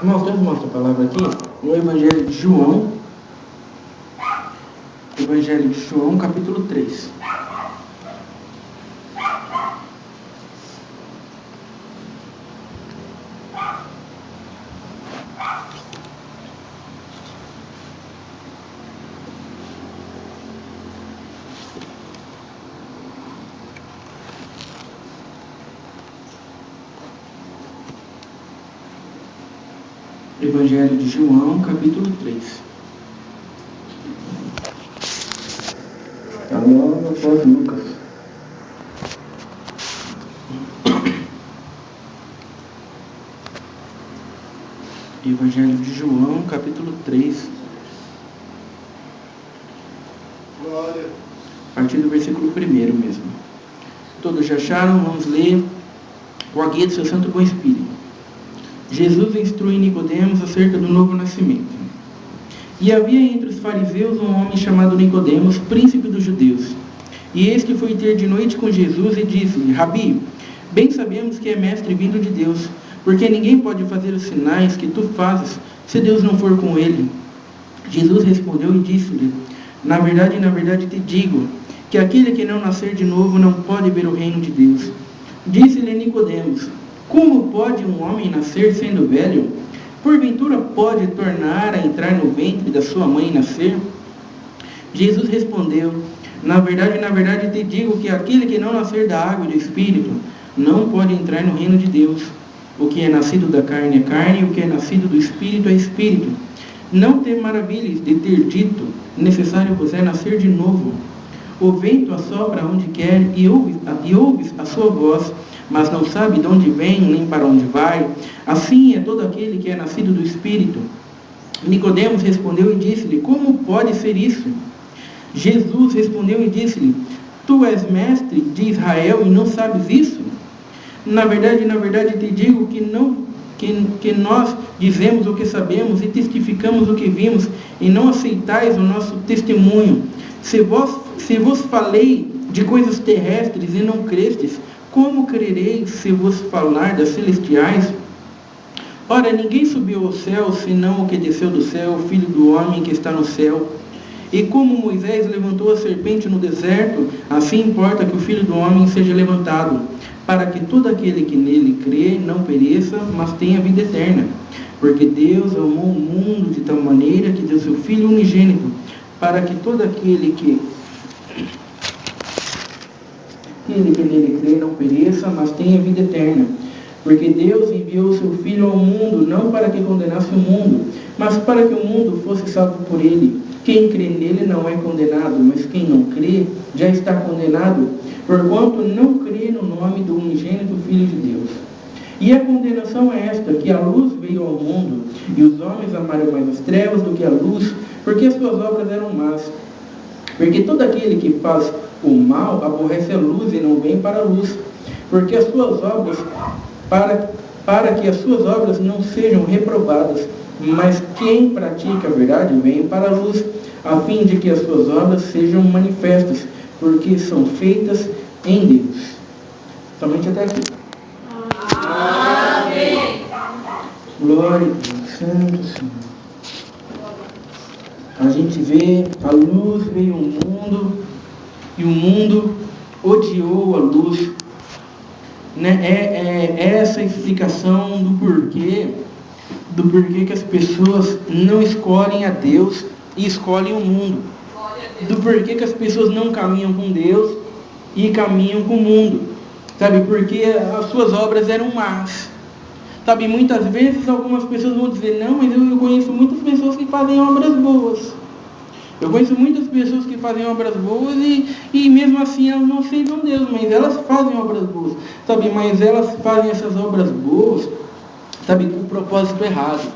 Mostra a palavra aqui no Evangelho de João. Evangelho de João, capítulo 3. Evangelho de João, capítulo 3. Está logo após Lucas. Evangelho de João, capítulo 3. Glória. A partir do versículo 1 mesmo. Todos já acharam? Vamos ler o A Guia do Seu Santo Bom Espírito. Jesus instrui Nicodemos acerca do novo nascimento. E havia entre os fariseus um homem chamado Nicodemos, príncipe dos judeus. E este foi ter de noite com Jesus e disse-lhe: Rabi, bem sabemos que é mestre vindo de Deus, porque ninguém pode fazer os sinais que tu fazes, se Deus não for com ele. Jesus respondeu e disse-lhe: na verdade te digo, que aquele que não nascer de novo não pode ver o reino de Deus. Disse-lhe Nicodemos: como pode um homem nascer sendo velho? Porventura pode tornar a entrar no ventre da sua mãe e nascer? Jesus respondeu: na verdade te digo que aquele que não nascer da água e do Espírito não pode entrar no reino de Deus. O que é nascido da carne é carne, e o que é nascido do Espírito é Espírito. Não te maravilhes de ter dito: necessário vos é nascer de novo. O vento assopra onde quer e ouves a sua voz, mas não sabe de onde vem nem para onde vai. Assim é todo aquele que é nascido do Espírito. Nicodemos respondeu e disse-lhe: como pode ser isso? Jesus respondeu e disse-lhe: tu és mestre de Israel e não sabes isso? Na verdade te digo que nós dizemos o que sabemos e testificamos o que vimos, e não aceitais o nosso testemunho. Se vos falei de coisas terrestres e não crestes, como crereis se vos falar das celestiais? Ora, ninguém subiu ao céu, senão o que desceu do céu, o Filho do homem que está no céu. E como Moisés levantou a serpente no deserto, assim importa que o Filho do homem seja levantado, para que todo aquele que nele crê não pereça, mas tenha vida eterna. Porque Deus amou o mundo de tal maneira que deu seu Filho unigênito, para que todo aquele que nele crê não pereça, mas tenha vida eterna. Porque Deus enviou o seu Filho ao mundo, não para que condenasse o mundo, mas para que o mundo fosse salvo por ele. Quem crê nele não é condenado, mas quem não crê já está condenado, porquanto não crê no nome do unigênito Filho de Deus. E a condenação é esta, que a luz veio ao mundo, e os homens amaram mais as trevas do que a luz, porque as suas obras eram más. Porque todo aquele que faz o mal aborrece a luz e não vem para a luz, porque as suas obras, para que as suas obras não sejam reprovadas. Mas quem pratica a verdade vem para a luz, a fim de que as suas obras sejam manifestas, porque são feitas em Deus. Somente até aqui. Amém. Glória a Deus, Santo Senhor. A gente vê, a luz veio ao mundo, e o mundo odiou a luz. É essa a explicação do porquê que as pessoas não escolhem a Deus e escolhem o mundo. Do porquê que as pessoas não caminham com Deus e caminham com o mundo. Sabe, porque as suas obras eram más. Sabe, muitas vezes algumas pessoas vão dizer: não, mas eu conheço muitas pessoas que fazem obras boas. Eu conheço muitas pessoas que fazem obras boas e mesmo assim elas não aceitam Deus, mas elas fazem obras boas. Sabe, mas elas fazem essas obras boas, sabe, com o propósito errado.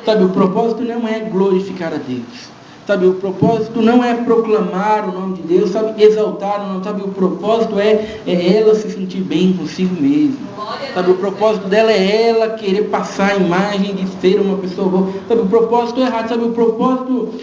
Sabe, o propósito não é glorificar a Deus. Sabe, o propósito não é proclamar o nome de Deus, sabe, exaltar o nome, sabe, o propósito é ela se sentir bem consigo mesma. Sabe, o propósito dela é ela querer passar a imagem de ser uma pessoa boa. Sabe, o propósito é errado, sabe, o propósito,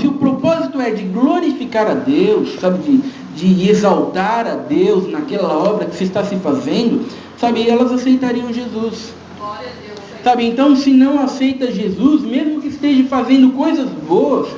se o propósito é de glorificar a Deus, sabe, de exaltar a Deus naquela obra que se está se fazendo, sabe, elas aceitariam Jesus. Glória a Deus. Sabe, então se não aceita Jesus, mesmo que esteja fazendo coisas boas,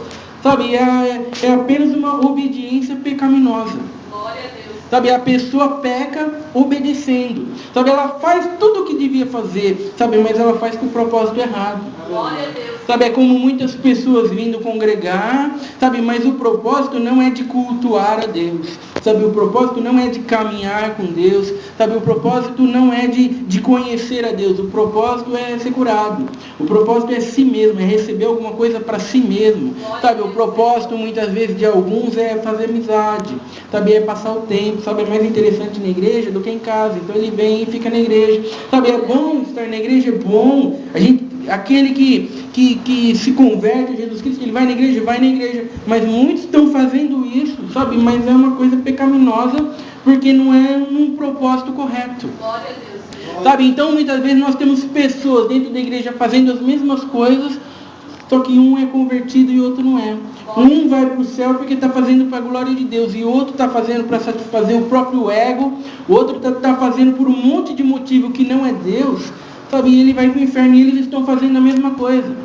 sabe, é apenas uma obediência pecaminosa. Glória a Deus. Sabe, a pessoa peca obedecendo. Sabe, ela faz tudo o que devia fazer, sabe, mas ela faz com o propósito errado. Glória a Deus. Sabe, é como muitas pessoas vindo congregar, sabe, mas o propósito não é de cultuar a Deus. Sabe, o propósito não é de caminhar com Deus. Sabe, o propósito não é de conhecer a Deus. O propósito é ser curado. O propósito é si mesmo, é receber alguma coisa para si mesmo. Sabe, o propósito muitas vezes de alguns é fazer amizade. Sabe, é passar o tempo. Sabe, é mais interessante na igreja do que em casa. Então ele vem e fica na igreja. Sabe, é bom estar na igreja, é bom. Aquele que se converte a Jesus Cristo, ele vai na igreja, mas muitos estão fazendo isso, sabe, mas é uma coisa pecaminosa, porque não é um propósito correto. Glória a Deus. Sabe, então muitas vezes nós temos pessoas dentro da igreja fazendo as mesmas coisas, só que um é convertido e o outro não é. Um vai para o céu porque está fazendo para a glória de Deus, e o outro está fazendo para satisfazer o próprio ego, o outro está fazendo por um monte de motivo que não é Deus. Sabe, e ele vai para o inferno e eles estão fazendo a mesma coisa.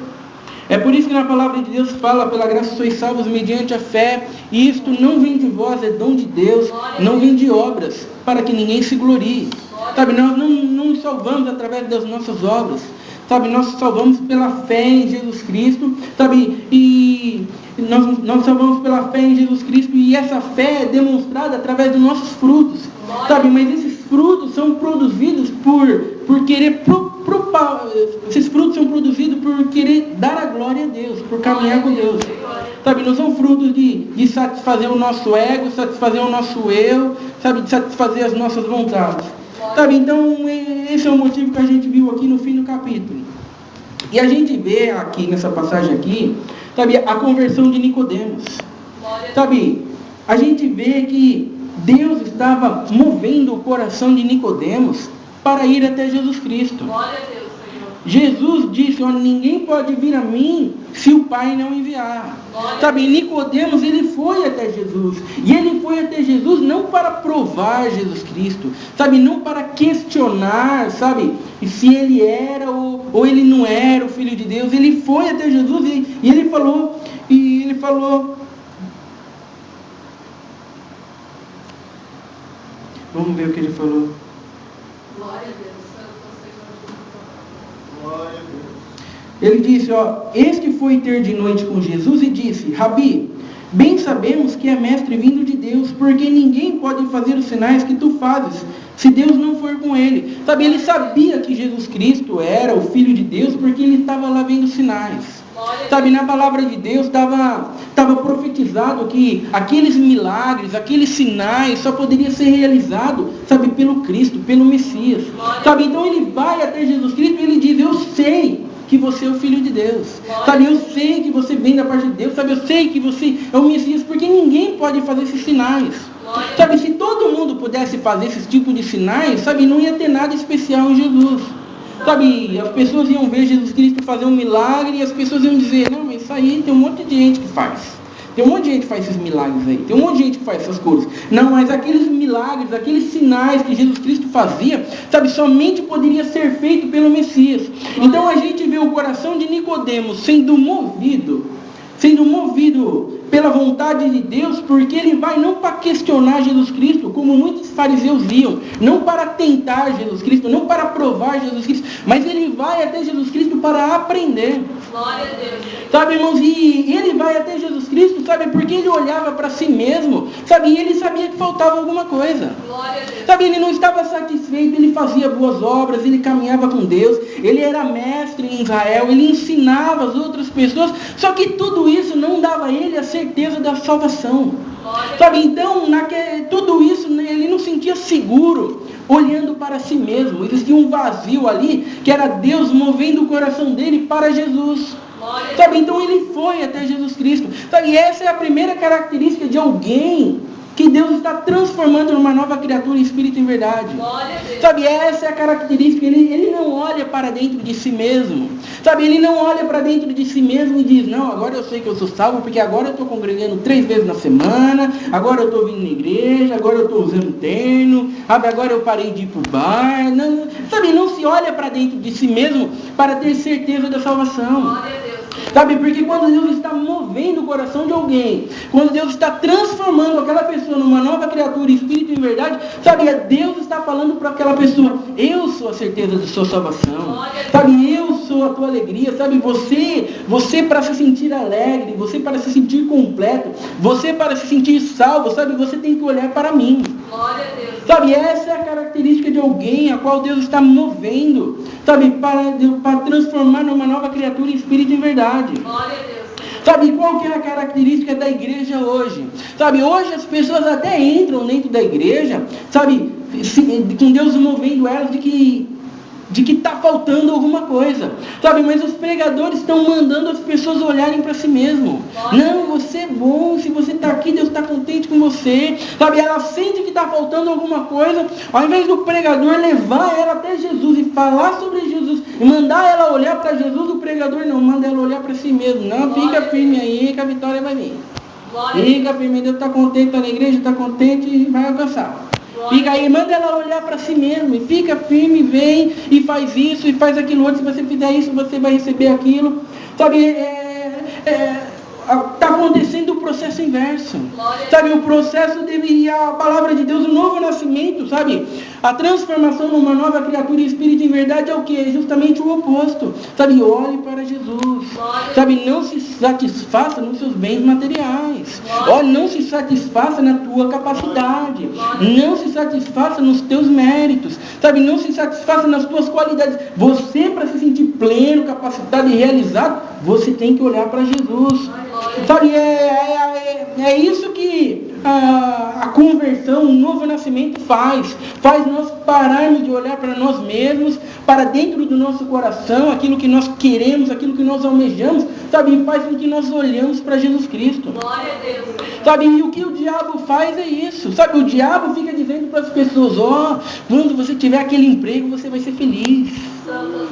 É por isso que na palavra de Deus fala, pela graça sois salvos mediante a fé, e isto não vem de vós, é dom de Deus, não vem de obras, para que ninguém se glorie. Sabe, nós não nos salvamos através das nossas obras, sabe, nós salvamos pela fé em Jesus Cristo, sabe, e nós salvamos pela fé em Jesus Cristo, e essa fé é demonstrada através dos nossos frutos, sabe, mas esses frutos são produzidos por querer esses frutos são produzidos por querer dar a glória a Deus, por caminhar com Deus. Sabe, não são frutos de satisfazer o nosso ego, satisfazer o nosso eu, sabe, de satisfazer as nossas vontades. Sabe, então esse é o motivo que a gente viu aqui no fim do capítulo. E a gente vê aqui nessa passagem aqui, sabe, a conversão de Nicodemos. Sabe, a gente vê que Deus estava movendo o coração de Nicodemos para ir até Jesus Cristo. Glória a Deus, Senhor. Jesus disse, ninguém pode vir a mim se o Pai não enviar. Sabe, Nicodemos, ele foi até Jesus. E ele foi até Jesus não para provar Jesus Cristo, sabe, não para questionar, sabe, se ele era ou ele não era o Filho de Deus. Ele foi até Jesus e ele falou, vamos ver o que ele falou. Glória a Deus. Glória a Deus. Ele disse, este foi ter de noite com Jesus e disse, Rabi, bem sabemos que é mestre vindo de Deus, porque ninguém pode fazer os sinais que tu fazes, se Deus não for com ele. Sabe, ele sabia que Jesus Cristo era o Filho de Deus, porque ele estava lá vendo sinais. Sabe, na palavra de Deus estava profetizado que aqueles milagres, aqueles sinais só poderiam ser realizados, sabe, pelo Cristo, pelo Messias. Sabe, então ele vai até Jesus Cristo e ele diz, eu sei que você é o Filho de Deus. Sabe, eu sei que você vem da parte de Deus. Sabe, eu sei que você é o Messias, porque ninguém pode fazer esses sinais. Sabe, se todo mundo pudesse fazer esse tipo de sinais, sabe, não ia ter nada especial em Jesus. Sabe, as pessoas iam ver Jesus Cristo fazer um milagre e as pessoas iam dizer, não, mas isso aí tem um monte de gente que faz. Tem um monte de gente que faz esses milagres aí. Tem um monte de gente que faz essas coisas. Não, mas aqueles milagres, aqueles sinais que Jesus Cristo fazia, sabe, somente poderia ser feito pelo Messias. Então a gente vê o coração de Nicodemos sendo movido pela vontade de Deus, porque ele vai não para questionar Jesus Cristo, como muitos fariseus iam, não para tentar Jesus Cristo, não para provar Jesus Cristo, mas ele vai até Jesus Cristo para aprender. Glória a Deus. Sabe, irmãos, e ele vai até Jesus Cristo, sabe, porque ele olhava para si mesmo, sabe, e ele sabia que faltava alguma coisa. Glória a Deus. Sabe, ele não estava satisfeito, ele fazia boas obras, ele caminhava com Deus, ele era mestre em Israel, ele ensinava as outras pessoas, só que tudo isso não dava a ele a certeza da salvação. Sabe, então, tudo isso ele não sentia seguro olhando para si mesmo. Existia um vazio ali, que era Deus movendo o coração dele para Jesus. Sabe, então ele foi até Jesus Cristo. Sabe, essa é a primeira característica de alguém que Deus está transformando numa nova criatura em espírito e em verdade. Glória a Deus. Sabe, essa é a característica. Ele não olha para dentro de si mesmo. Sabe, ele não olha para dentro de si mesmo e diz, não, agora eu sei que eu sou salvo, porque agora eu estou congregando 3 vezes na semana, agora eu estou vindo na igreja, agora eu estou usando terno, sabe, agora eu parei de ir para o bar. Não, sabe, não se olha para dentro de si mesmo para ter certeza da salvação. Glória a Deus. Sabe, porque quando Deus está movendo o coração de alguém, quando Deus está transformando aquela pessoa numa nova criatura, espírito e verdade, sabe, Deus está falando para aquela pessoa, eu sou a certeza de sua salvação, sabe, eu sou a tua alegria, sabe, você para se sentir alegre, você para se sentir completo, você para se sentir salvo, sabe, você tem que olhar para mim. Glória a Deus. Sabe, essa é a característica de alguém a qual Deus está movendo, sabe, para transformar numa nova criatura em espírito e em verdade. Glória a Deus. Sabe, qual que é a característica da igreja hoje? Sabe, hoje as pessoas até entram dentro da igreja, sabe, com Deus movendo elas de que está faltando alguma coisa, sabe, mas os pregadores estão mandando as pessoas olharem para si mesmo. Não, você é bom, se você está aqui, Deus está contente com você, sabe, ela sente que está faltando alguma coisa, ao invés do pregador levar ela até Jesus e falar sobre Jesus, e mandar ela olhar para Jesus, o pregador não, manda ela olhar para si mesmo. Não, fica firme aí que a vitória vai vir. Fica firme, Deus está contente, está na igreja, está contente e vai alcançar. Fica aí, manda ela olhar para si mesmo, e fica firme, vem e faz isso, e faz aquilo outro, se você fizer isso, você vai receber aquilo. Sabe, está acontecendo o processo inverso. Sabe, o processo deveria, a palavra de Deus, o novo nascimento, sabe, a transformação numa nova criatura em espírito e em verdade é o que? É justamente o oposto. Sabe, olhe para Jesus. Sabe, não se satisfaça nos seus bens materiais. Olha, não se satisfaça na tua capacidade. Não se satisfaça nos teus méritos. Sabe, não se satisfaça nas tuas qualidades. Você, para se sentir pleno, capacitado e realizado, você tem que olhar para Jesus. Sabe, é isso que a conversão, o novo nascimento faz nós pararmos de olhar para nós mesmos, para dentro do nosso coração, aquilo que nós queremos, aquilo que nós almejamos, sabe, e faz com que nós olhamos para Jesus Cristo. Glória a Deus. Sabe, e o que o diabo faz é isso, sabe, o diabo fica dizendo para as pessoas, quando você tiver aquele emprego, você vai ser feliz.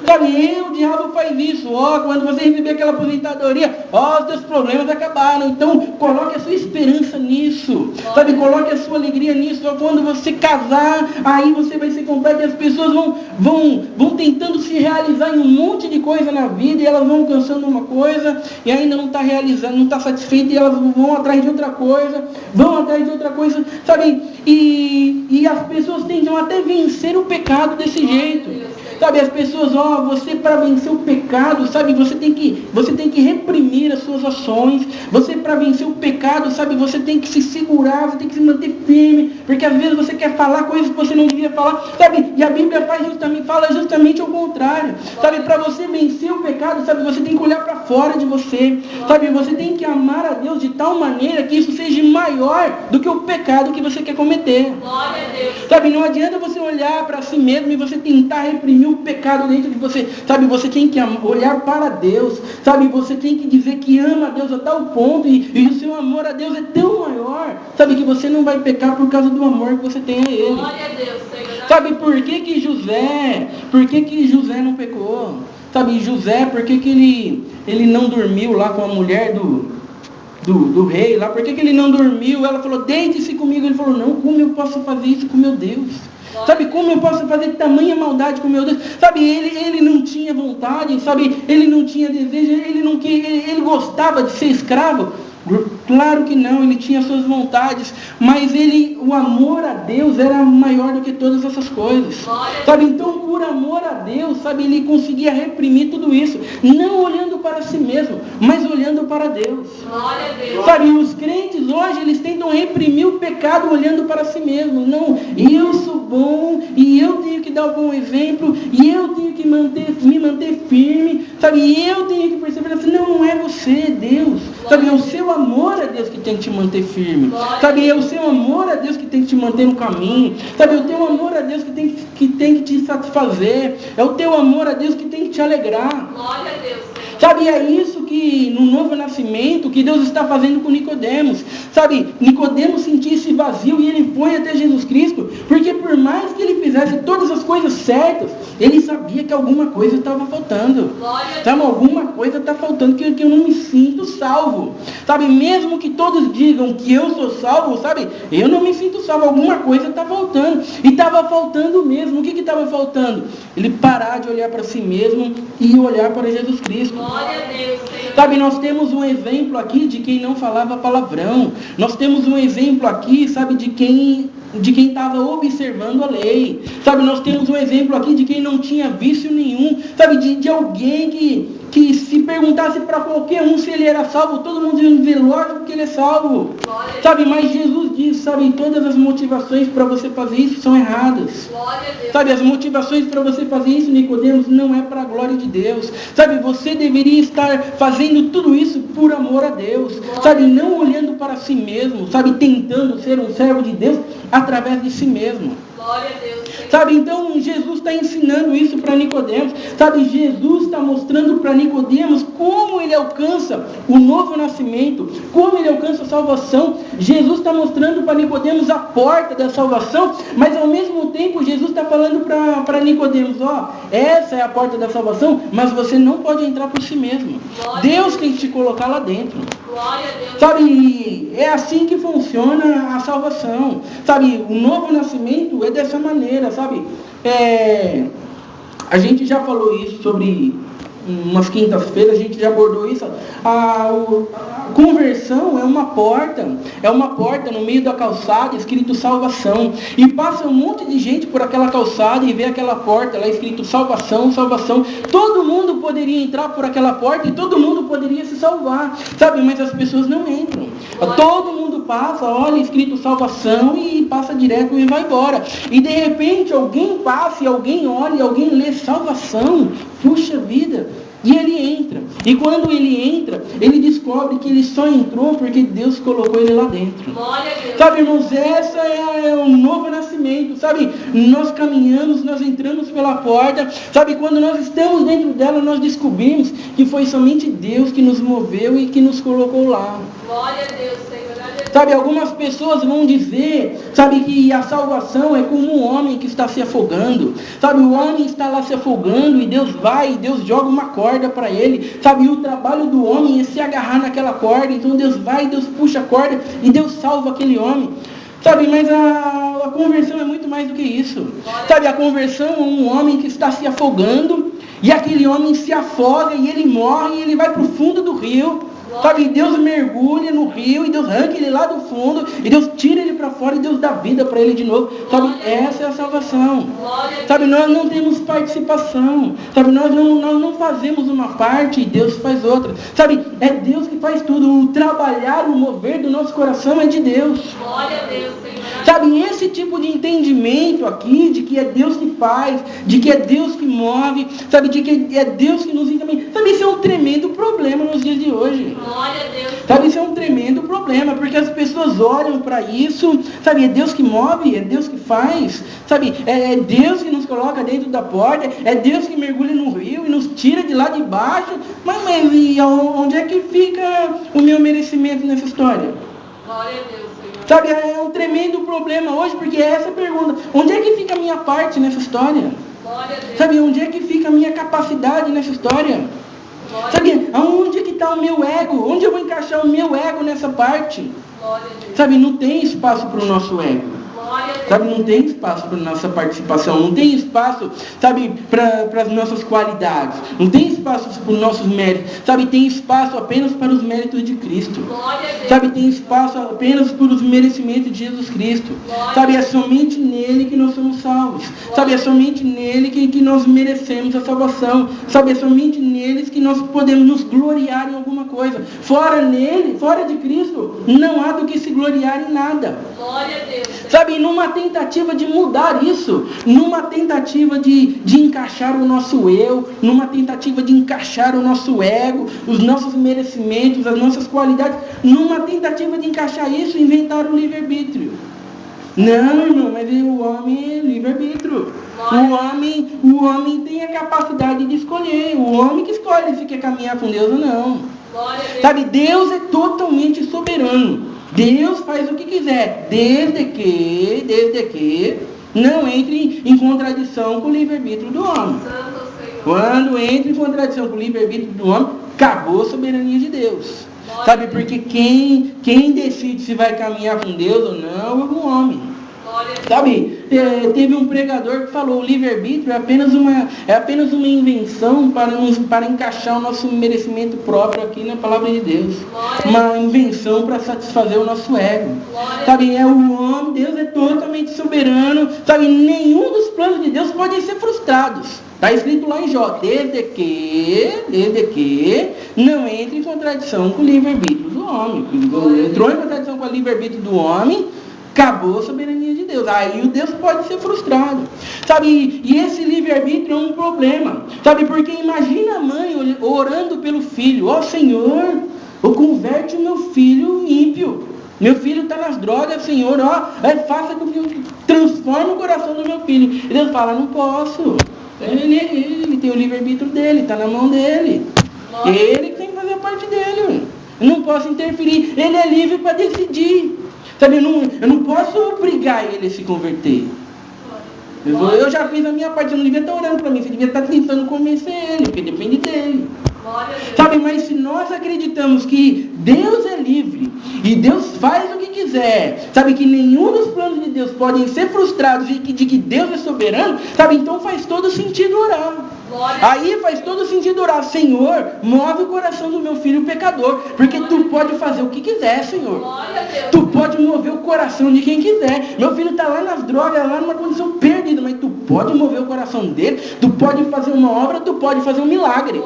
Sabe, o diabo faz isso, quando você receber aquela aposentadoria, os teus problemas acabaram, então coloque a sua esperança nisso, sabe, coloque a sua alegria nisso, quando você casar, aí você vai ser completo, e as pessoas vão tentando se realizar em um monte de coisa na vida, e elas vão alcançando uma coisa, e ainda não está realizando, não está satisfeita, e elas vão atrás de outra coisa, sabe, e as pessoas tentam até vencer o pecado desse jeito. Sabe, as pessoas, você para vencer o pecado, sabe, você tem que reprimir as suas ações, você para vencer o pecado, sabe, você tem que se segurar, você tem que se manter firme, porque às vezes você quer falar coisas que você não devia falar, sabe, e a Bíblia fala justamente ao contrário, sabe, para você vencer o pecado, sabe, você tem que olhar para fora de você, sabe, você tem que amar a Deus de tal maneira que isso seja maior do que o pecado que você quer cometer. Glória a Deus. Sabe, não adianta você olhar para si mesmo e você tentar reprimir o pecado dentro de você, sabe, você tem que olhar para Deus, sabe, você tem que dizer que ama a Deus a tal ponto, e o seu amor a Deus é tão maior, sabe, que você não vai pecar por causa do amor que você tem a Ele. Glória a Deus, Senhor. Sabe, por que José não pecou? Sabe, José, por que ele não dormiu lá com a mulher do rei lá, por que ele não dormiu? Ela falou, deite-se comigo. Ele falou, não, como eu posso fazer isso com meu Deus? Sabe, como eu posso fazer tamanha maldade com meu Deus? Sabe, ele não tinha vontade, sabe, ele não tinha desejo, ele gostava de ser escravo? Claro que não, ele tinha suas vontades, mas o amor a Deus era maior do que todas essas coisas. Sabe, então por amor a Deus, sabe, ele conseguia reprimir tudo isso, não olhando para si mesmo, mas olhando para Deus. Glória a Deus. Sabe, os crentes hoje, eles tentam reprimir o pecado olhando para si mesmo. Não, eu sou bom, e eu tenho que dar um bom exemplo, e eu tenho que me manter firme, sabe, e eu tenho que perceber assim, não é você, é Deus. Sabe, é o seu amor a Deus que tem que te manter firme. Sabe, é o seu amor a Deus que tem que te manter no caminho. Sabe, é o teu amor a Deus que tem que te satisfazer. É o teu amor a Deus que tem que te alegrar. Glória a Deus, Senhor. Sabe, é isso que no novo nascimento, que Deus está fazendo com Nicodemos. Sabe, Nicodemos sentia esse vazio e ele foi até Jesus Cristo, porque por mais que ele fizesse todas as coisas certas, ele sabia que alguma coisa estava faltando. Sabe, alguma coisa está faltando, que eu não me sinto salvo. Sabe, mesmo que todos digam que eu sou salvo, sabe, eu não me sinto salvo, alguma coisa está faltando. E estava faltando mesmo. O que estava faltando? Ele parar de olhar para si mesmo e olhar para Jesus Cristo. Glória a Deus, Senhor. Sabe, nós temos um exemplo aqui de quem não falava palavrão. Nós temos um exemplo aqui, sabe, de quem estava observando a lei. Sabe, nós temos um exemplo aqui de quem não tinha vício nenhum. Sabe, de alguém que se perguntasse para qualquer um se ele era salvo, todo mundo ia dizer, lógico que ele é salvo. Sabe, mas Jesus diz, sabe, todas as motivações para você fazer isso são erradas. Sabe, as motivações para você fazer isso, Nicodemos, não é para a glória de Deus. Sabe, você deveria estar fazendo tudo isso por amor a Deus. Sabe, não olhando para si mesmo, sabe, tentando ser um servo de Deus através de si mesmo. Glória a Deus. Sabe, então Jesus está ensinando isso para Nicodemos. Sabe, Jesus está mostrando para Nicodemos como ele alcança o novo nascimento, como ele alcança a salvação. Jesus está mostrando para Nicodemos a porta da salvação, mas ao mesmo tempo Jesus está falando para Nicodemos, ó, essa é a porta da salvação, mas você não pode entrar por si mesmo. Deus tem que te colocar lá dentro. Glória a Deus. Sabe, é assim que funciona a salvação. Sabe, o novo nascimento é dessa maneira, sabe? A gente já falou isso sobre umas quintas-feiras, a gente já abordou isso. A conversão é uma porta no meio da calçada escrito salvação, e passa um monte de gente por aquela calçada e vê aquela porta lá escrito salvação, salvação. Todo mundo poderia entrar por aquela porta e todo mundo poderia se salvar, sabe, mas as pessoas não entram. Todo mundo passa, olha escrito salvação e passa direto e vai embora, e de repente alguém passa e alguém olha e alguém lê salvação, puxa vida, e ele entra. E quando ele entra, ele descobre que ele só entrou porque Deus colocou ele lá dentro. Glória a Deus. Sabe, irmãos, essa é o novo nascimento. Sabe, nós caminhamos, nós entramos pela porta. Sabe, quando nós estamos dentro dela, nós descobrimos que foi somente Deus que nos moveu e que nos colocou lá. Glória a Deus, Senhor. Sabe, algumas pessoas vão dizer, sabe, que a salvação é como um homem que está se afogando. Sabe, o homem está lá se afogando e Deus vai, e Deus joga uma corda para ele. Sabe, e o trabalho do homem é se agarrar naquela corda. Então Deus vai, Deus puxa a corda e Deus salva aquele homem. Sabe, mas a conversão é muito mais do que isso. Sabe, a conversão é um homem que está se afogando e aquele homem se afoga e ele morre e ele vai para o fundo do rio. Sabe, Deus mergulha no rio e Deus arranca ele lá do fundo e Deus tira ele para fora e Deus dá vida para ele de novo. Sabe, essa é a salvação. Sabe, nós não temos participação. Sabe, nós não fazemos uma parte e Deus faz outra. Sabe, é Deus que faz tudo. O trabalhar, o mover do nosso coração é de Deus. Glória a Deus, Senhor. Sabe, esse tipo de entendimento aqui, de que é Deus que faz, de que é Deus que move, sabe, de que é Deus que nos encaminha. Sabe, isso é um tremendo problema nos dias de hoje. Glória a Deus. Sabe, isso é um tremendo problema, porque as pessoas olham para isso, sabe, é Deus que move, é Deus que faz, sabe, é Deus que nos coloca dentro da porta, é Deus que mergulha no rio e nos tira de lá de baixo, mas e onde é que fica o meu merecimento nessa história? Glória a Deus, Senhor. Sabe, é um tremendo problema hoje, porque é essa a pergunta, onde é que fica a minha parte nessa história? Glória a Deus. Sabe, onde é que fica a minha capacidade nessa história? Sabe, aonde que está o meu ego? Onde eu vou encaixar o meu ego nessa parte? Glória a Deus. Sabe, não tem espaço para o nosso ego. Glória a Deus. Sabe, não tem espaço para a nossa participação, não tem espaço, sabe, para as nossas qualidades, não tem espaço para os nossos méritos, sabe, tem espaço apenas para os méritos de Cristo. Glória a Deus. Sabe, tem espaço apenas para os merecimentos de Jesus Cristo. Glória. Sabe, é somente nele que nós somos salvos. Sabe, é somente nele que nós merecemos a salvação. Sabe, é somente neles que nós podemos nos gloriar em alguma coisa. Fora nele, fora de Cristo, não há do que se gloriar em nada. Glória a Deus. Sabe, numa tentativa de mudar isso, numa tentativa de encaixar o nosso eu, numa tentativa de encaixar o nosso ego, os nossos merecimentos, as nossas qualidades, numa tentativa de encaixar isso, inventaram o livre-arbítrio. Não, irmão, mas o homem é livre-arbítrio. O homem tem a capacidade de escolher. O homem que escolhe se quer caminhar com Deus ou não. Sabe, Deus é totalmente soberano. Deus faz o que quiser, desde que não entre em contradição com o livre-arbítrio do homem. Quando entra em contradição com o livre-arbítrio do homem, acabou a soberania de Deus. Sabe, porque quem decide se vai caminhar com Deus ou não é o homem. Sabe, teve um pregador que falou: o livre-arbítrio é apenas uma invenção para encaixar o nosso merecimento próprio aqui na palavra de Deus. Uma invenção para satisfazer o nosso ego. Sabe, o homem, Deus é totalmente soberano. Sabe, nenhum dos planos de Deus podem ser frustrados. Está escrito lá em Jó: desde que não entre em contradição com o livre-arbítrio do homem. Entrou em contradição com o livre-arbítrio do homem, acabou a soberania de Deus. Aí o Deus pode ser frustrado. Sabe, e esse livre-arbítrio é um problema. Sabe, porque imagina a mãe orando pelo filho: ó Senhor, converte o meu filho ímpio. Meu filho está nas drogas, Senhor, faça com que transforme o coração do meu filho. E Deus fala: não posso. Ele tem o livre-arbítrio dele, está na mão dele. Ele tem que fazer a parte dele. Eu não posso interferir. Ele é livre para decidir. Sabe, eu não posso obrigar ele a se converter. Eu já fiz a minha parte, você não devia estar orando para mim, você devia estar tentando convencer ele, porque depende dele. Sabe, mas se nós acreditamos que Deus é livre e Deus faz o que quiser, sabe, que nenhum dos planos de Deus podem ser frustrados e de que Deus é soberano, sabe, então faz todo sentido orar. Aí faz todo sentido orar: Senhor, move o coração do meu filho pecador, porque tu pode fazer o que quiser, Senhor. Tu pode mover o coração de quem quiser. Meu filho está lá nas drogas, lá numa condição perdida, mas tu pode mover o coração dele, tu pode fazer uma obra, tu pode fazer um milagre.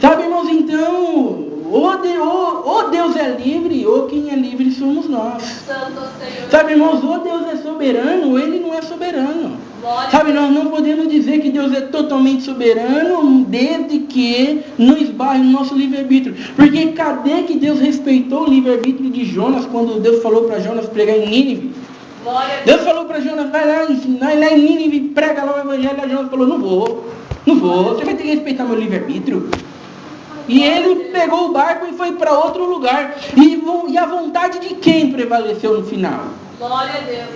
Sabe, irmãos, então, ou Deus é livre, ou quem é livre somos nós. Sabe, irmãos, ou Deus é soberano, ou Ele não é soberano. Sabe, nós não podemos dizer que Deus é totalmente soberano desde que não esbarre no nosso livre-arbítrio. Porque cadê que Deus respeitou o livre-arbítrio de Jonas quando Deus falou para Jonas pregar em Nínive? Deus falou para Jonas: vai lá em Nínive, prega lá o evangelho. E Jonas falou: não vou, você vai ter que respeitar meu livre-arbítrio. E ele pegou o barco e foi para outro lugar. E a vontade de quem prevaleceu no final? Glória a Deus.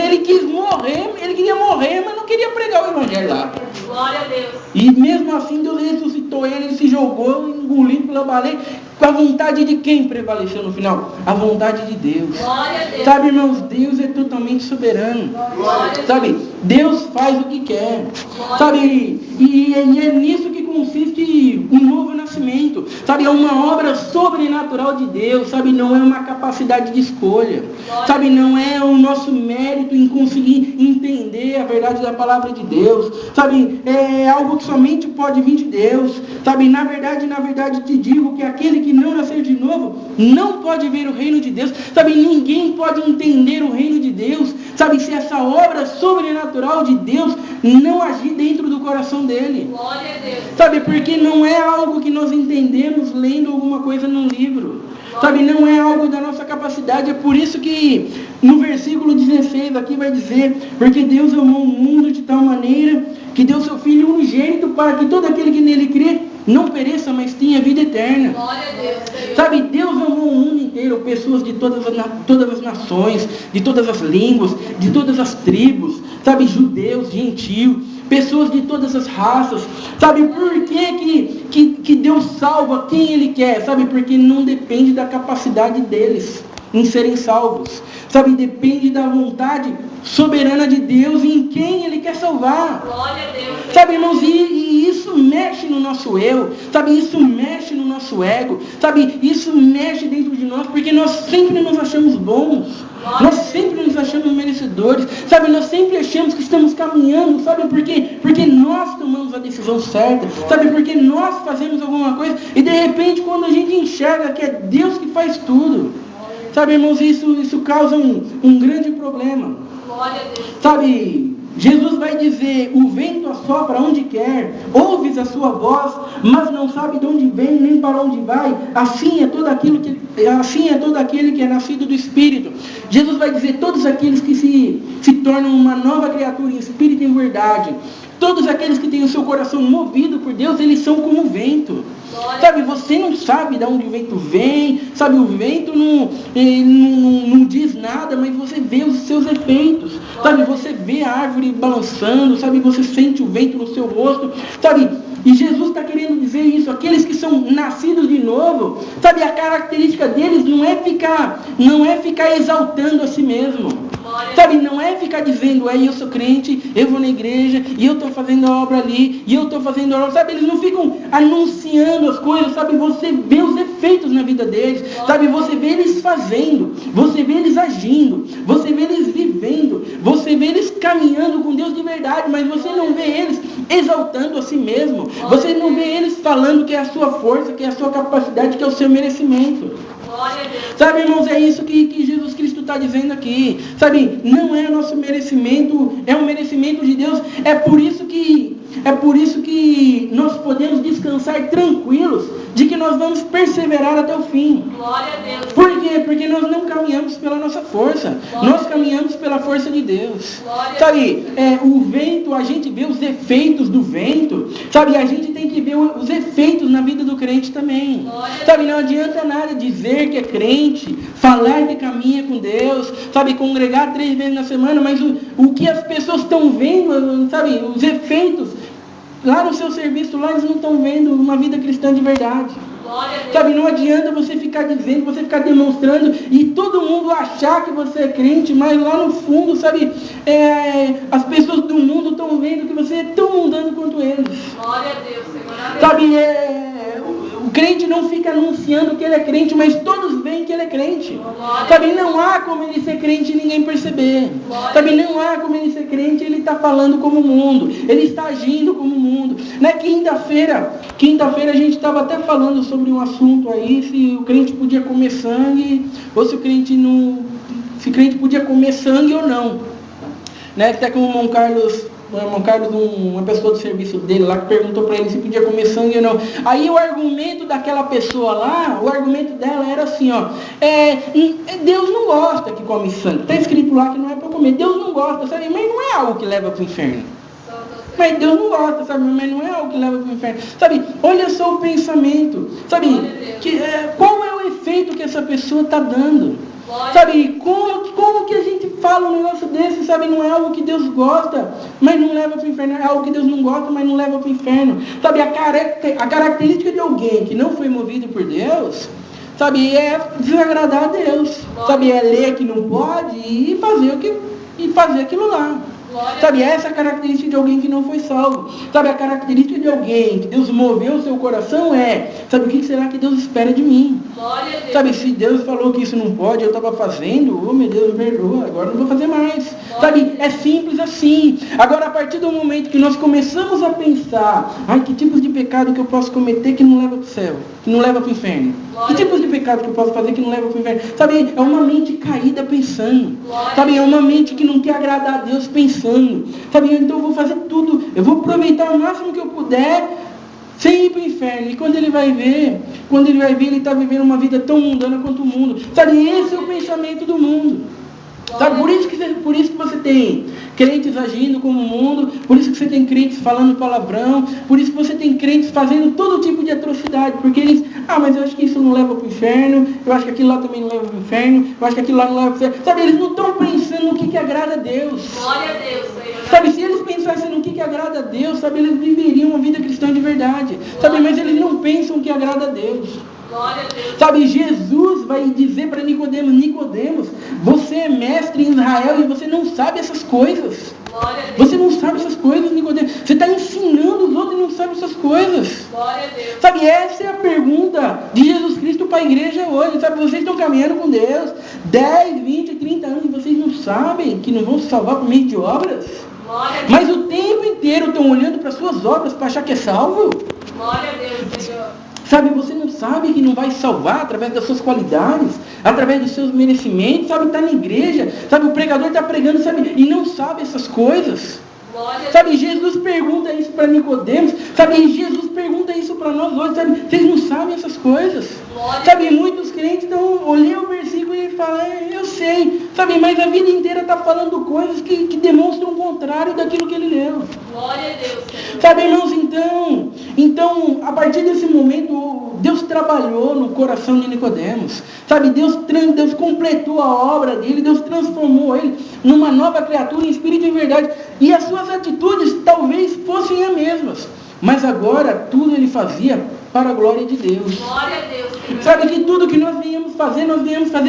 Ele queria morrer, mas não queria pregar o evangelho lá. Glória a Deus. E mesmo assim Deus ressuscitou ele se jogou, engolido pela baleia. Com a vontade de quem prevaleceu no final? A vontade de Deus. Glória a Deus. Sabe, irmãos, Deus é totalmente soberano. Sabe, Deus faz o que quer. Sabe, e é nisso que consiste o novo nascimento. Sabe, é uma obra sobrenatural de Deus. Sabe, não é uma capacidade de escolha. Sabe, não é o nosso mérito em conseguir entender a verdade da palavra de Deus. Sabe, é algo que somente pode vir de Deus. Sabe, na verdade te digo que aquele que não nascer de novo não pode ver o reino de Deus. Sabe, ninguém pode entender o reino de Deus, sabe, se essa obra sobrenatural de Deus não agir dentro do coração dele. Glória a Deus. Sabe, porque não é algo que nós entendemos lendo alguma coisa num livro. Sabe, não é algo da nossa capacidade. É por isso que no versículo 16 aqui vai dizer: porque Deus amou o mundo de tal maneira que deu seu Filho unigênito para que todo aquele que nele crê não pereça, mas tenha vida eterna. Glória a Deus, Senhor. Sabe, Deus amou o mundo inteiro, pessoas de todas as nações, de todas as línguas, de todas as tribos, sabe, judeus, gentios, pessoas de todas as raças. Sabe por que Deus salva quem Ele quer? Sabe, porque não depende da capacidade deles em serem salvos. Sabe, depende da vontade soberana de Deus em quem Ele quer salvar. Glória a Deus. Sabe, irmãos, e isso mexe no nosso eu, sabe, isso mexe no nosso ego, sabe, isso mexe dentro de nós, porque nós sempre nos achamos bons, nós sempre nos achamos merecedores, sabe, nós sempre achamos que estamos caminhando, sabe por quê? Porque nós tomamos a decisão certa, sabe, porque nós fazemos alguma coisa, e de repente quando a gente enxerga que é Deus que faz tudo, sabe, irmãos, isso causa um grande problema. Glória a Deus. Sabe, Jesus vai dizer, o vento assopra onde quer, ouves a sua voz, mas não sabe de onde vem, nem para onde vai. Assim é todo aquele que é nascido do Espírito. Jesus vai dizer, todos aqueles que se tornam uma nova criatura em Espírito e em verdade, todos aqueles que têm o seu coração movido por Deus, eles são como o vento. Sabe, você não sabe de onde o vento vem, sabe, o vento não diz nada, mas você vê os seus efeitos, sabe, você vê a árvore balançando, sabe, você sente o vento no seu rosto, sabe, e Jesus está querendo dizer isso, aqueles que são nascidos de novo, sabe, a característica deles não é ficar exaltando a si mesmo, sabe, não é ficar dizendo, eu sou crente, eu vou na igreja, e eu estou fazendo a obra ali, e eu estou fazendo a obra, sabe, eles não ficam anunciando as coisas, sabe, você vê os efeitos na vida deles, sabe, você vê eles fazendo, você vê eles agindo, você vê eles vivendo, você vê eles caminhando com Deus de verdade, mas você não vê eles exaltando a si mesmo, você não vê eles falando que é a sua força, que é a sua capacidade, que é o seu merecimento. Sabe, irmãos, é isso que Jesus Cristo está dizendo aqui. Sabe, não é nosso merecimento, é um merecimento de Deus. É por isso que nós podemos descansar tranquilos de que nós vamos perseverar até o fim. Glória a Deus. Por quê? Porque nós não caminhamos pela nossa força. Nós caminhamos pela força de Deus. Sabe, o vento, a gente vê os efeitos do vento. Sabe, a gente tem que ver os efeitos na vida do crente também. Sabe, não adianta nada dizer que é crente, falar que caminha com Deus, sabe, congregar 3 vezes na semana, mas o que as pessoas estão vendo, sabe, os efeitos lá no seu serviço, lá eles não estão vendo uma vida cristã de verdade. Sabe, não adianta você ficar dizendo, você ficar demonstrando e todo mundo achar que você é crente, mas lá no fundo, sabe, as pessoas do mundo estão vendo que você é tão mundano quanto eles. Glória a Deus, Senhor. Sabe, o crente não fica anunciando que ele é crente, mas todos veem que ele é crente. Sabe, não há como ele ser crente e ninguém perceber. Sabe, não há como ele ser crente e ele está falando como o mundo. Ele está agindo como o mundo. Na quinta-feira a gente estava até falando sobre um assunto aí, se o crente podia comer sangue, ou se o crente podia comer sangue ou não. Né? Até que o irmão Carlos, uma pessoa do serviço dele lá, que perguntou para ele se podia comer sangue ou não. Aí o argumento daquela pessoa lá, o argumento dela era assim, Deus não gosta que come sangue. Está escrito lá que não é para comer. Deus não gosta, sabe? Mas não é algo que leva para o inferno. Mas Deus não gosta, sabe? Mas não é algo que leva para o inferno. Sabe? Olha só o pensamento. Sabe? Qual é o efeito que essa pessoa está dando? Sabe? Como que a gente fala um negócio desse, sabe? Não é algo que Deus gosta, mas não leva para o inferno. É algo que Deus não gosta, mas não leva para o inferno. Sabe? A característica de alguém que não foi movido por Deus, sabe? É desagradar a Deus. Sabe? É ler que não pode e fazer aquilo lá. Sabe, essa é a característica de alguém que não foi salvo. Sabe, a característica de alguém que Deus moveu o seu coração sabe, o que será que Deus espera de mim? Sabe, se Deus falou que isso não pode, eu estava fazendo, meu Deus, me perdoa, agora não vou fazer mais. Sabe, é simples assim. Agora, a partir do momento que nós começamos a pensar, que tipos de pecado que eu posso cometer que não leva para o céu, que não leva para o inferno? Que tipos de pecado que eu posso fazer que não leva para o inferno? Sabe, é uma mente caída pensando. Sabe, é uma mente que não quer agradar a Deus pensando. Sabe, então eu vou fazer tudo, eu vou aproveitar o máximo que eu puder sem ir para o inferno. E quando ele vai ver, ele está vivendo uma vida tão mundana quanto o mundo. Sabe, esse é o pensamento do mundo. Sabe, por isso que você tem crentes agindo como o mundo, por isso que você tem crentes falando palavrão, por isso que você tem crentes fazendo todo tipo de atrocidade, porque eles, mas eu acho que isso não leva para o inferno, eu acho que aquilo lá também não leva para o inferno, eu acho que aquilo lá não leva para o inferno. Sabe, eles não estão pensando no que agrada a Deus. Glória a Deus, Senhor. Sabe, se eles pensassem no que agrada a Deus, sabe, eles viveriam uma vida cristã de verdade. Sabe, mas eles não pensam o que agrada a Deus. Sabe, Jesus vai dizer para Nicodemos, você é mestre em Israel e você não sabe essas coisas. Você não sabe essas coisas, Nicodemos. Você está ensinando os outros e não sabe essas coisas. Sabe, essa é a pergunta de Jesus Cristo para a igreja hoje. Sabe, vocês estão caminhando com Deus 10, 20, 30 anos e vocês não sabem que não vão se salvar por meio de obras? Mas o tempo inteiro estão olhando para suas obras para achar que é salvo? Glória a Deus, Senhor. Sabe, você não sabe que não vai salvar através das suas qualidades, através dos seus merecimentos, sabe, está na igreja, sabe, o pregador está pregando, sabe, e não sabe essas coisas. Glória a Sabe, Jesus pergunta isso para Nicodemos, sabe, e Jesus pergunta isso para nós hoje, sabe, vocês não sabem essas coisas. Glória Sabe, muitos crentes estão olhando o versículo e falam, eu sei, sabe, mas a vida inteira está falando coisas que demonstram o contrário daquilo que ele leu. Glória a Deus, Senhor. Sabe, irmãos, então, a partir desse momento, Deus trabalhou no coração de Nicodemos. Sabe, Deus completou a obra dele, Deus transformou ele numa nova criatura em espírito e verdade. E as suas atitudes talvez fossem as mesmas. Mas agora, tudo ele fazia para a glória de Deus. Glória a Deus, Senhor. Sabe que tudo que nós viemos fazer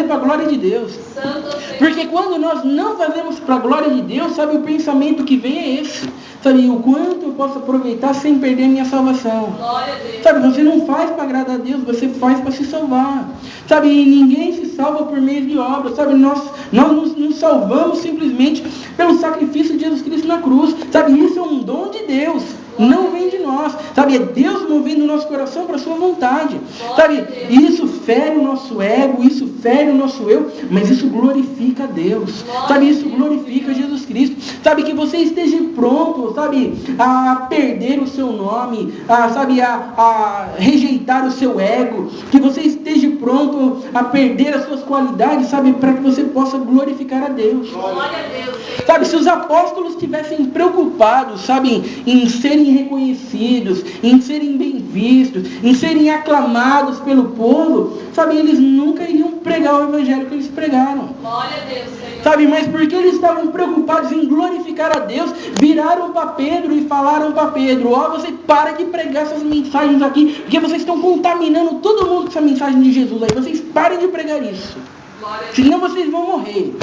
para a glória de Deus. Santo Senhor. Porque quando nós não fazemos para a glória de Deus, sabe, o pensamento que vem é esse. Sabe, o quanto eu posso aproveitar sem perder a minha salvação. Glória a Deus. Sabe, você não faz para agradar a Deus, você faz para se salvar. Sabe, e ninguém se salva por meio de obra. Sabe, nós nos salvamos simplesmente pelo sacrifício de Jesus Cristo na cruz. Sabe, isso é um dom de Deus. Não vem de nós, sabe, é Deus movendo o nosso coração para a sua vontade, sabe, isso fere o nosso ego, isso fere o nosso eu, mas isso glorifica a Deus, sabe, isso glorifica Jesus Cristo, sabe, que você esteja pronto, sabe, a perder o seu nome, a rejeitar o seu ego, que você esteja pronto a perder as suas qualidades, sabe, para que você possa glorificar a Deus. Glória a Deus, Senhor. Sabe, se os apóstolos estivessem preocupados, sabe, em serem reconhecidos, em serem bem vistos, em serem aclamados pelo povo, sabe, eles nunca iriam pregar o evangelho que eles pregaram. Glória a Deus, Senhor. Sabe, mas porque eles estavam preocupados em glorificar a Deus, viraram para Pedro e falaram para Pedro, você para de pregar essas mensagens aqui, porque vocês estão contaminando todo mundo com essa mensagem de Jesus aí, vocês parem de pregar isso, Glória a Deus. senão vocês vão morrer.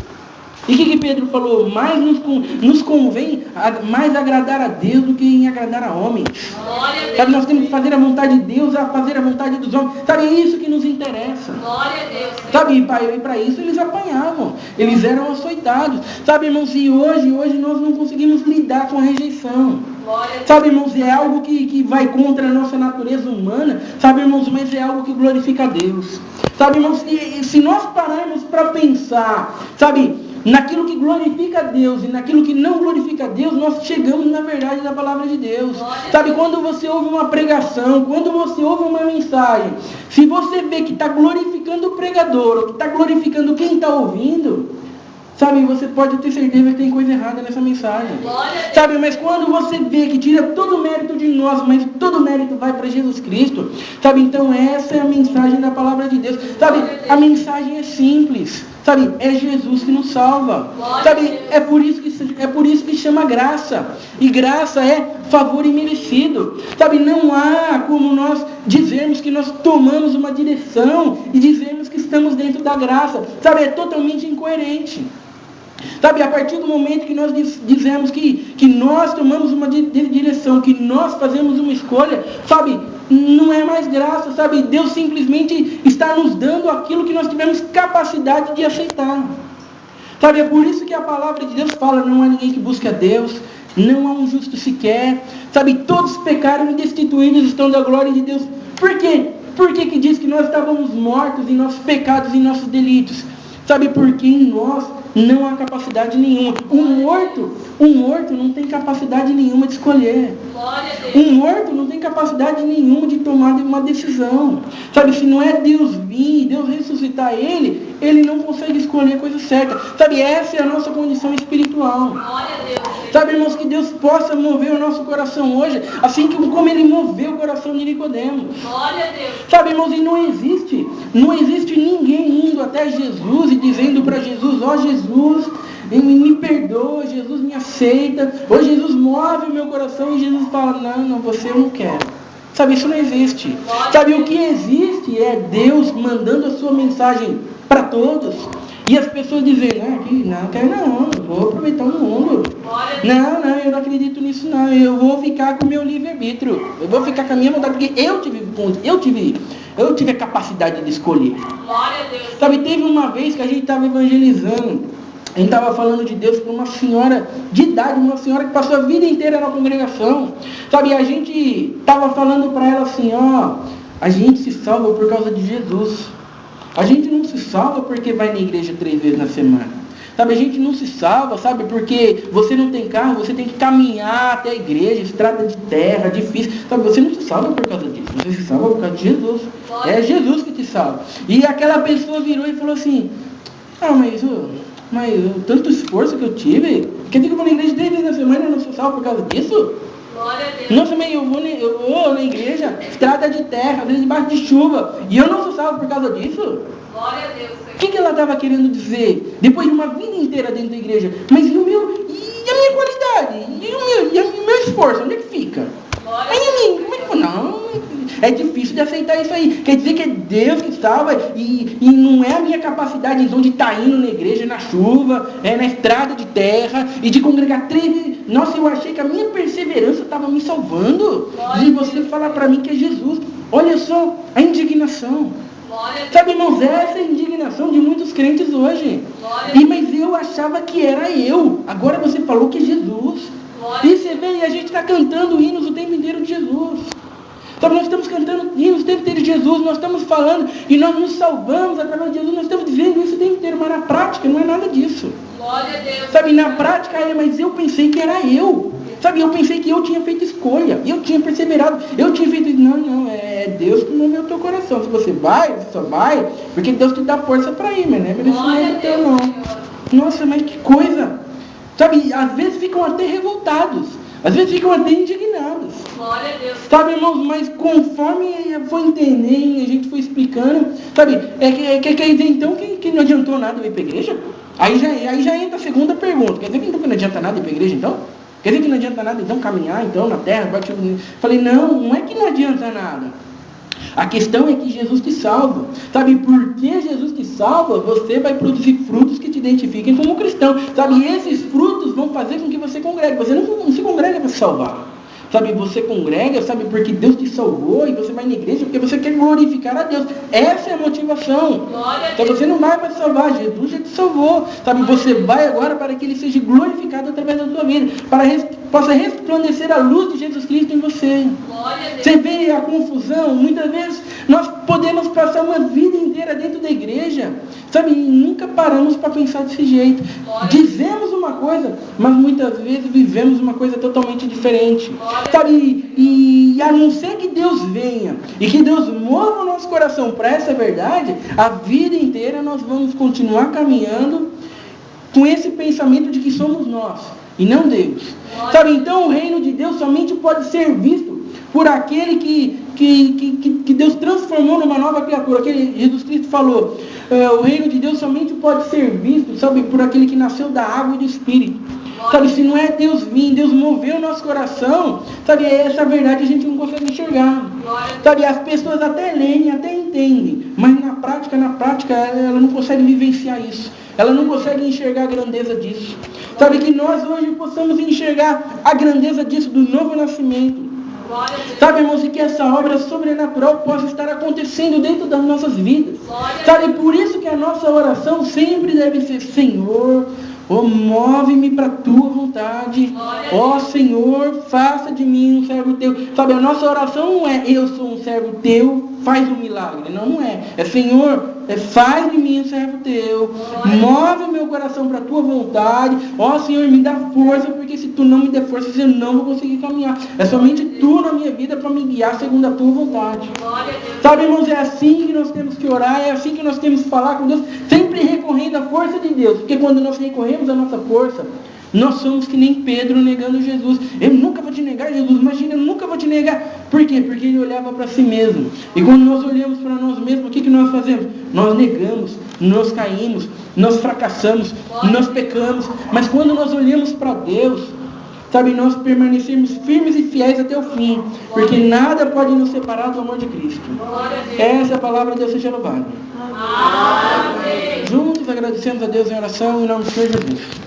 E o que Pedro falou? Mais nos convém mais agradar a Deus do que em agradar a homens. Glória a Deus. Sabe, nós temos que fazer a vontade de Deus, a fazer a vontade dos homens. Sabe, é isso que nos interessa. Glória a Deus, Senhor. Sabe, e para isso eles apanhavam. Eles eram açoitados. Sabe, irmãos, e hoje nós não conseguimos lidar com a rejeição. Glória a Deus. Sabe, irmãos, é algo que vai contra a nossa natureza humana. Sabe, irmãos, mas é algo que glorifica a Deus. Sabe, irmãos, se nós pararmos para pensar, sabe, naquilo que glorifica a Deus e naquilo que não glorifica a Deus, nós chegamos na verdade da palavra de Deus. Sabe, quando você ouve uma pregação, quando você ouve uma mensagem, se você vê que está glorificando o pregador, ou que está glorificando quem está ouvindo, sabe, você pode ter certeza que tem coisa errada nessa mensagem. Sabe, mas quando você vê que tira todo o mérito de nós, mas todo o mérito vai para Jesus Cristo, sabe, então essa é a mensagem da palavra de Deus. Sabe, a mensagem é simples. Sabe, é Jesus que nos salva. Sabe, é por isso que chama graça. E graça é favor imerecido. Sabe, não há como nós dizermos que nós tomamos uma direção e dizermos que estamos dentro da graça. Sabe, é totalmente incoerente. Sabe, a partir do momento que nós dizemos que nós tomamos uma direção, que nós fazemos uma escolha, sabe, não é mais graça, sabe, Deus simplesmente está nos dando aquilo que nós tivemos capacidade de aceitar. Sabe, é por isso que a palavra de Deus fala, não há ninguém que busque a Deus, não há um justo sequer, sabe, todos pecaram e destituídos estão da glória de Deus. Por quê? Por que diz que nós estávamos mortos em nossos pecados e nossos delitos? Sabe, porque em nós não há capacidade nenhuma. Um morto não tem capacidade nenhuma de escolher. Um morto não tem capacidade nenhuma de tomar uma decisão. Sabe, se não é Deus vir, Deus ressuscitar ele não consegue escolher a coisa certa. Sabe, essa é a nossa condição espiritual. Sabe, irmãos, que Deus possa mover o nosso coração hoje, assim como ele moveu o coração de Nicodemos. Sabe, irmãos, e não existe ninguém indo até Jesus e dizendo para Jesus, Jesus, me perdoa, Jesus me aceita, ou Jesus move o meu coração e Jesus fala, não, você eu não quero. Sabe, isso não existe. Sabe, o que existe é Deus mandando a sua mensagem para todos. E as pessoas dizem, não quero não, eu vou aproveitar o mundo. Não, eu não acredito nisso não, eu vou ficar com o meu livre-arbítrio. Eu vou ficar com a minha vontade, porque eu tive a capacidade de escolher. Sabe, teve uma vez que a gente estava evangelizando, a gente estava falando de Deus para uma senhora de idade, uma senhora que passou a vida inteira na congregação. Sabe, e a gente estava falando para ela assim, a gente se salva por causa de Jesus. A gente não se salva porque vai na igreja 3 vezes na semana. Sabe, a gente não se salva, sabe, porque você não tem carro, você tem que caminhar até a igreja, estrada de terra, difícil. Sabe, você não se salva por causa disso, você se salva por causa de Jesus. É Jesus que te salva. E aquela pessoa virou e falou assim, mas tanto esforço que eu tive, quer dizer que eu vou na igreja 3 vezes na semana e eu não sou salvo por causa disso? Glória a Deus. Nossa, mas eu vou na igreja, estrada de terra, às vezes debaixo de chuva, e eu não sou salvo por causa disso? Glória a Deus, Senhor. O que ela estava querendo dizer? Depois de uma vida inteira dentro da igreja, mas e a minha qualidade? E o meu esforço, onde é que fica? Glória a Aí Deus. como é que não? É difícil de aceitar isso aí. Quer dizer que é Deus que salva e não é a minha capacidade então de estar indo na igreja, na chuva, na estrada de terra e de congregar 3 vezes. Nossa, eu achei que a minha perseverança estava me salvando. E você falar para mim que é Jesus. Olha só a indignação. Glória a Deus. Sabe, irmãos, essa é a indignação de muitos crentes hoje. Mas eu achava que era eu. Agora você falou que é Jesus. E você vê, e a gente está cantando hinos o tempo inteiro de Jesus. Então nós estamos cantando hinos o tempo inteiro de Jesus, nós estamos falando e nós nos salvamos através de Jesus, nós estamos dizendo isso o tempo inteiro, mas na prática não é nada disso. Glória a Deus. Sabe, na prática mas eu pensei que era eu. Sabe, eu pensei que eu tinha feito escolha, eu tinha perseverado, eu tinha feito isso. Não, é Deus que moveu o teu coração. Se você vai, você só vai, porque Deus te dá força para ir, mas não é merecimento teu não. Nossa, mas que coisa. Sabe, às vezes ficam até revoltados, às vezes ficam até indignados. Glória a Deus. Sabe, irmãos, mas conforme eu fui entendendo, a gente foi explicando, sabe, quer dizer então que não adiantou nada eu ir para a igreja? Aí já entra a segunda pergunta. Quer dizer que então não adianta nada ir para a igreja então? Quer dizer que não adianta nada então caminhar então na terra? Falei, não é que não adianta nada. A questão é que Jesus te salva. Sabe, porque Jesus te salva, você vai produzir frutos que te identifiquem como cristão. Sabe, e esses frutos vão fazer com que você congregue. Você não se congrega para se salvar. Sabe, você congrega, sabe, porque Deus te salvou e você vai na igreja porque você quer glorificar a Deus. Essa é a motivação. Então você não vai para se salvar, Jesus já te salvou. Sabe, você vai agora para que Ele seja glorificado através da sua vida, para possa resplandecer a luz de Jesus Cristo em você. Você vê a confusão? Muitas vezes nós podemos passar uma vida inteira dentro da igreja, sabe, e nunca paramos para pensar desse jeito. Dizemos uma coisa, mas muitas vezes vivemos uma coisa totalmente diferente. Sabe, e a não ser que Deus venha e que Deus mova o nosso coração para essa verdade, a vida inteira nós vamos continuar caminhando com esse pensamento de que somos nós e não Deus. Sabe, então o reino de Deus somente pode ser visto por aquele que Deus transformou numa nova criatura. Aquele Jesus Cristo falou, o reino de Deus somente pode ser visto, sabe, por aquele que nasceu da água e do Espírito. Sabe, se não é Deus vir, Deus mover o nosso coração, sabe, essa verdade a gente não consegue enxergar. Sabe, as pessoas até leem, até entendem, mas na prática ela não consegue vivenciar isso. Ela não consegue enxergar a grandeza disso. Sabe, que nós hoje possamos enxergar a grandeza disso, do novo nascimento. Sabe, irmãos, e que essa obra sobrenatural possa estar acontecendo dentro das nossas vidas. Sabe, por isso que a nossa oração sempre deve ser, Senhor, move-me para a tua vontade. Senhor, faça de mim um servo teu. Sabe, a nossa oração não é eu sou um servo teu, faz um milagre. Não é. É Senhor, faz de mim um servo teu. Move o meu coração para a tua vontade. Senhor, me dá força, porque se tu não me der força, eu não vou conseguir caminhar. É somente tu na minha vida para me guiar segundo a tua vontade. Sabe, irmãos, é assim que nós temos que orar, é assim que nós temos que falar com Deus, sempre recorrendo à força de Deus. Porque quando nós recorremos à nossa força, nós somos que nem Pedro negando Jesus. Eu nunca vou te negar, Jesus. Imagina, eu nunca vou te negar. Por quê? Porque ele olhava para si mesmo. E quando nós olhamos para nós mesmos, o que nós fazemos? Nós negamos, nós caímos, nós fracassamos, nós pecamos. Mas quando nós olhamos para Deus, sabe, nós permanecemos firmes e fiéis até o fim. Porque nada pode nos separar do amor de Cristo. Essa é a palavra de Deus seja louvada. Juntos agradecemos a Deus em oração em nome do Senhor Jesus.